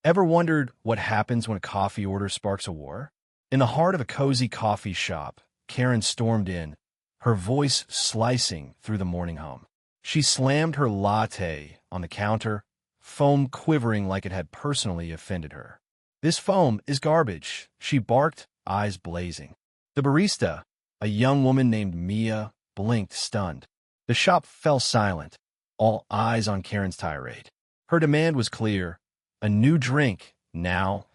Ever wondered what happens when a coffee order sparks a war? In the heart of a cozy coffee shop, Karen stormed in, her voice slicing through the morning hum. She slammed her latte on the counter, foam quivering like it had personally offended her. "This foam is garbage," she barked, eyes blazing. The barista, a young woman named Mia, blinked, stunned. The shop fell silent, all eyes on Karen's tirade. Her demand was clear: a new drink, now,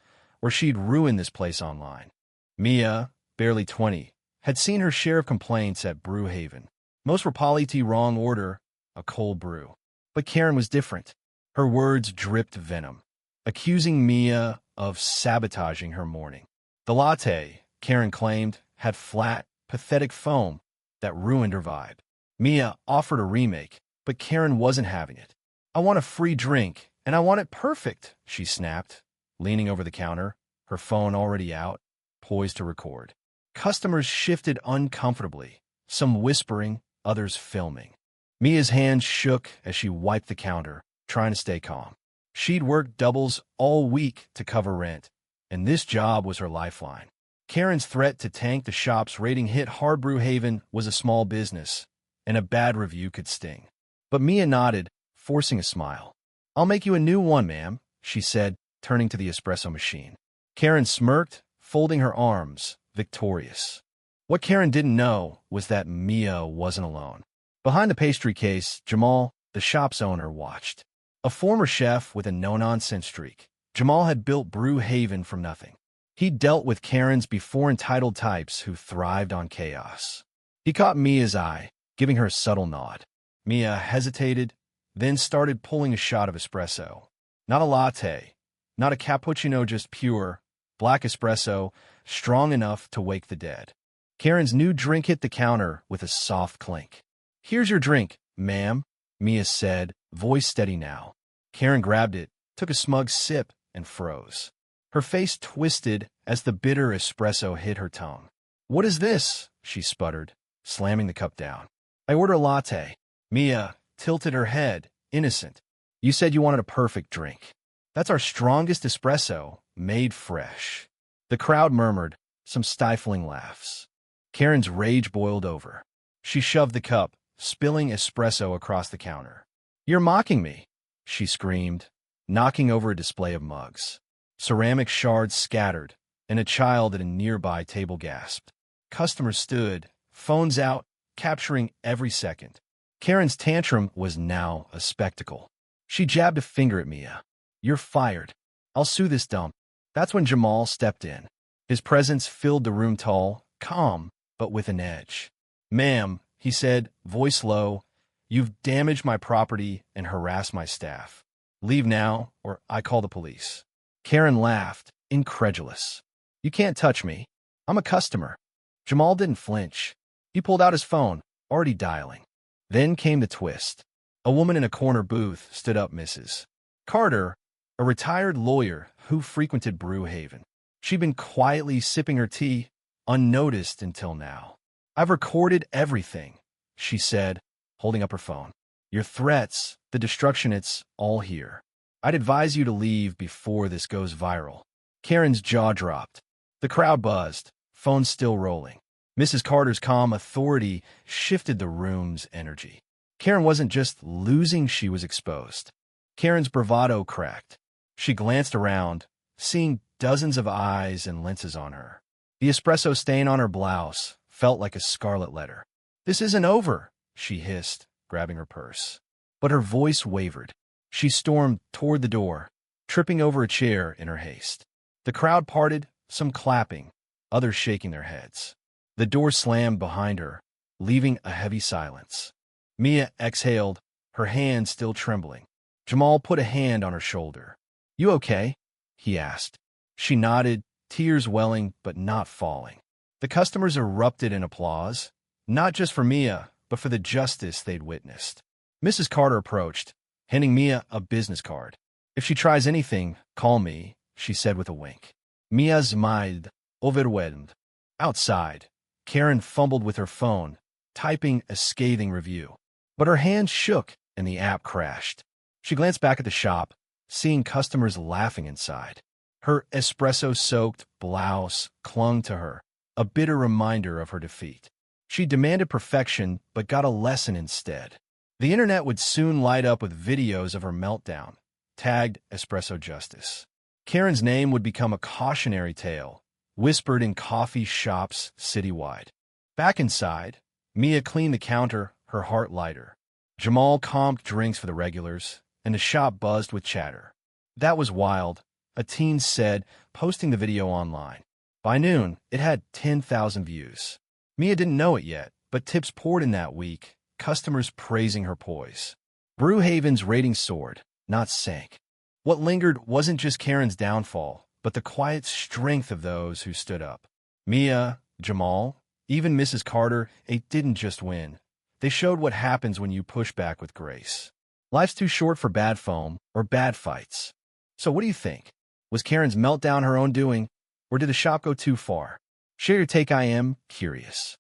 or she'd ruin this place online. Mia, barely 20, had seen her share of complaints at Brewhaven. Most were poly wrong order, a cold brew. But Karen was different. Her words dripped venom, accusing Mia of sabotaging her morning. The latte, Karen claimed, had flat, pathetic foam that ruined her vibe. Mia offered a remake, but Karen wasn't having it. "I want a free drink, and I want it perfect," she snapped, leaning over the counter, her phone already out, poised to record. Customers shifted uncomfortably, some whispering, others filming. Mia's hands shook as she wiped the counter, trying to stay calm. She'd worked doubles all week to cover rent, and this job was her lifeline. Karen's threat to tank the shop's rating hit hard. Brewhaven was a small business, and a bad review could sting. But Mia nodded, forcing a smile. "I'll make you a new one, ma'am," she said, turning to the espresso machine. Karen smirked, folding her arms, victorious. What Karen didn't know was that Mia wasn't alone. Behind the pastry case, Jamal, the shop's owner, watched. A former chef with a no-nonsense streak, Jamal had built Brewhaven from nothing. He'd dealt with Karens before, entitled types who thrived on chaos. He caught Mia's eye, giving her a subtle nod. Mia hesitated, then started pulling a shot of espresso. Not a latte, not a cappuccino, just pure, black espresso, strong enough to wake the dead. Karen's new drink hit the counter with a soft clink. "Here's your drink, ma'am," Mia said, voice steady now. Karen grabbed it, took a smug sip, and froze. Her face twisted as the bitter espresso hit her tongue. "What is this?" she sputtered, slamming the cup down. "I order a latte." Mia tilted her head, innocent. "You said you wanted a perfect drink. That's our strongest espresso, made fresh." The crowd murmured, some stifling laughs. Karen's rage boiled over. She shoved the cup, spilling espresso across the counter. "You're mocking me," she screamed, knocking over a display of mugs. Ceramic shards scattered, and a child at a nearby table gasped. Customers stood, phones out, capturing every second. Karen's tantrum was now a spectacle. She jabbed a finger at Mia. "You're fired. I'll sue this dump." That's when Jamal stepped in. His presence filled the room, tall, calm, but with an edge. "Ma'am," he said, voice low, "you've damaged my property and harassed my staff. Leave now, or I call the police." Karen laughed, incredulous. "You can't touch me. I'm a customer." Jamal didn't flinch. He pulled out his phone, already dialing. Then came the twist. A woman in a corner booth stood up, Mrs. Carter, a retired lawyer who frequented Brewhaven. She'd been quietly sipping her tea, unnoticed until now. "I've recorded everything," she said, holding up her phone. "Your threats, the destruction, it's all here. I'd advise you to leave before this goes viral." Karen's jaw dropped. The crowd buzzed, phones still rolling. Mrs. Carter's calm authority shifted the room's energy. Karen wasn't just losing, she was exposed. Karen's bravado cracked. She glanced around, seeing dozens of eyes and lenses on her. The espresso stain on her blouse felt like a scarlet letter. "This isn't over," she hissed, grabbing her purse. But her voice wavered. She stormed toward the door, tripping over a chair in her haste. The crowd parted, some clapping, others shaking their heads. The door slammed behind her, leaving a heavy silence. Mia exhaled, her hand still trembling. Jamal put a hand on her shoulder. "You okay?" he asked. She nodded, tears welling but not falling. The customers erupted in applause, not just for Mia, but for the justice they'd witnessed. Mrs. Carter approached, handing Mia a business card. "If she tries anything, call me," she said with a wink. Mia smiled, overwhelmed. Outside, Karen fumbled with her phone, typing a scathing review. But her hands shook and the app crashed. She glanced back at the shop, seeing customers laughing inside. Her espresso-soaked blouse clung to her, a bitter reminder of her defeat. She demanded perfection, but got a lesson instead. The internet would soon light up with videos of her meltdown, tagged Espresso Justice. Karen's name would become a cautionary tale, whispered in coffee shops citywide. Back inside, Mia cleaned the counter, her heart lighter. Jamal comped drinks for the regulars, and the shop buzzed with chatter. That was wild, a teen said, posting the video online. By noon, it had 10,000 views. Mia didn't know it yet, but tips poured in that week, customers praising her poise. Brewhaven's ratings soared, not sank. What lingered wasn't just Karen's downfall, but the quiet strength of those who stood up. Mia, Jamal, even Mrs. Carter, they didn't just win. They showed what happens when you push back with grace. Life's too short for bad foam or bad fights. So what do you think? Was Karen's meltdown her own doing, or did the shop go too far? Share your take. I am curious.